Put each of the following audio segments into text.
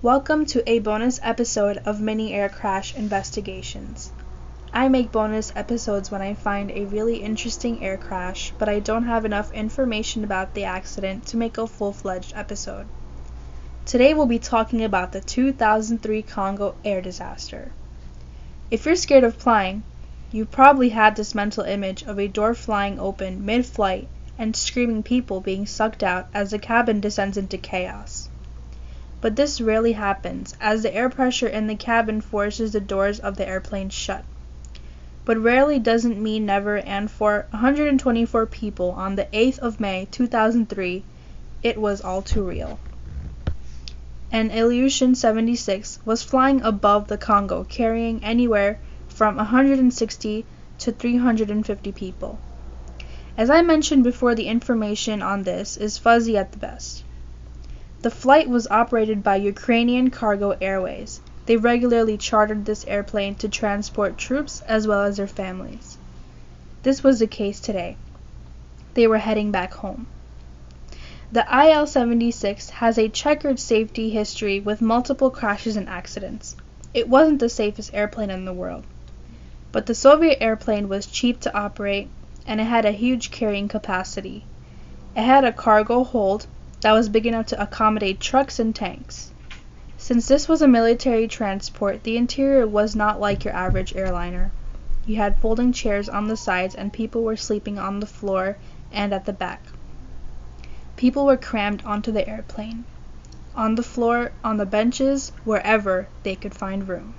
Welcome to a bonus episode of Mini Air Crash Investigations. I make bonus episodes when I find a really interesting air crash, but I don't have enough information about the accident to make a full-fledged episode. Today we'll be talking about the 2003 Congo air disaster. If you're scared of flying, you probably had this mental image of a door flying open mid-flight and screaming people being sucked out as the cabin descends into chaos. But this rarely happens, as the air pressure in the cabin forces the doors of the airplane shut. But rarely doesn't mean never, and for 124 people on the 8th of May 2003, it was all too real. An Ilyushin 76 was flying above the Congo, carrying anywhere from 160 to 350 people. As I mentioned before, the information on this is fuzzy at the best. The flight was operated by Ukrainian Cargo Airways. They regularly chartered this airplane to transport troops as well as their families. This was the case today. They were heading back home. The IL-76 has a checkered safety history with multiple crashes and accidents. It wasn't the safest airplane in the world. But the Soviet airplane was cheap to operate, and it had a huge carrying capacity. It had a cargo hold that was big enough to accommodate trucks and tanks. Since this was a military transport, the interior was not like your average airliner. You had folding chairs on the sides and people were sleeping on the floor and at the back. People were crammed onto the airplane, on the floor, on the benches, wherever they could find room.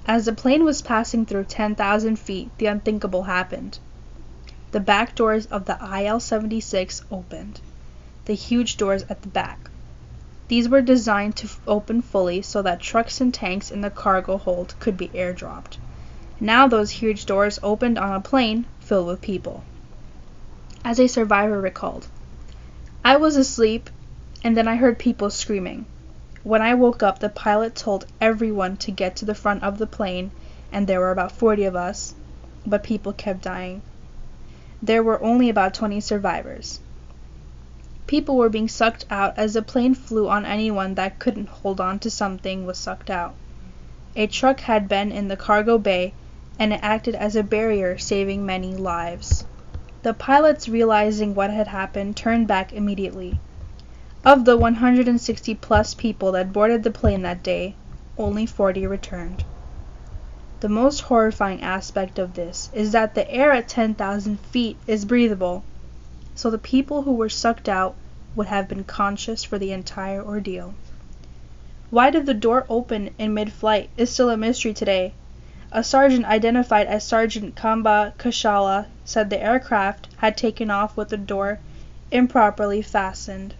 As the plane was passing through 10,000 feet, the unthinkable happened. The back doors of the IL-76 opened. The huge doors at the back. These were designed to open fully so that trucks and tanks in the cargo hold could be airdropped. Now those huge doors opened on a plane filled with people. As a survivor recalled, "I was asleep, and then I heard people screaming. When I woke up, the pilot told everyone to get to the front of the plane, and there were about 40 of us, but people kept dying. There were only about 20 survivors. People were being sucked out as the plane flew on. Anyone that couldn't hold on to something was sucked out. A truck had been in the cargo bay, and it acted as a barrier, saving many lives. The pilots, realizing what had happened, turned back immediately. Of the 160 plus people that boarded the plane that day, only 40 returned." The most horrifying aspect of this is that the air at 10,000 feet is breathable, so the people who were sucked out would have been conscious for the entire ordeal. Why did the door open in mid-flight is still a mystery today. A sergeant identified as Sergeant Kamba Kashala said the aircraft had taken off with the door improperly fastened.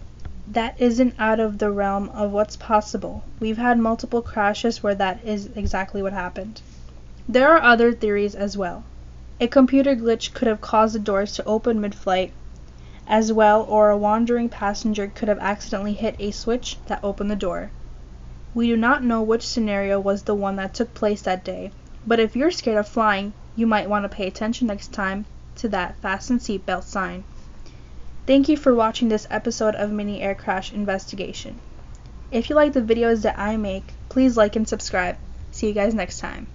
That isn't out of the realm of what's possible. We've had multiple crashes where that is exactly what happened. There are other theories as well. A computer glitch could have caused the doors to open mid-flight as well, or a wandering passenger could have accidentally hit a switch that opened the door. We do not know which scenario was the one that took place that day, but if you're scared of flying, you might want to pay attention next time to that fasten seatbelt sign. Thank you for watching this episode of Mini Air Crash Investigation. If you like the videos that I make, please like and subscribe. See you guys next time.